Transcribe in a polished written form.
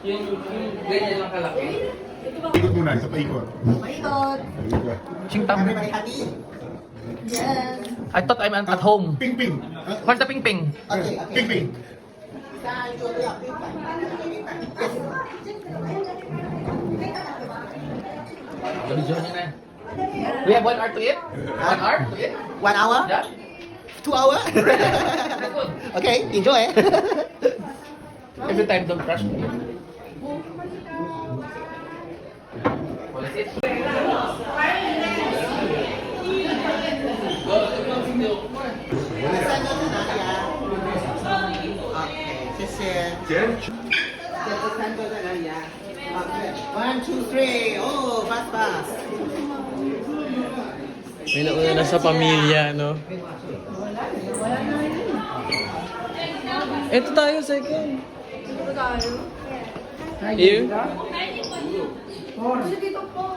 Yung ganyan lang kalaki. Ikot muna, isa pa ikot. Maikot. Singtang. Everybody happy? Yes. I thought I'm at home. Ping ping. Where's the ping ping? Okay, okay. Ping ping. Video niya na. We have 1 hour to eat? 1 hour to eat? 1 hour? Yeah? 2 hour? Okay, enjoy. Every time don't crush me. What is it? One, two, three. Oh, fast, fast. May nauna na sa pamilya, no? Ito tayo, second. Ito tayo. Here? Kasi dito po.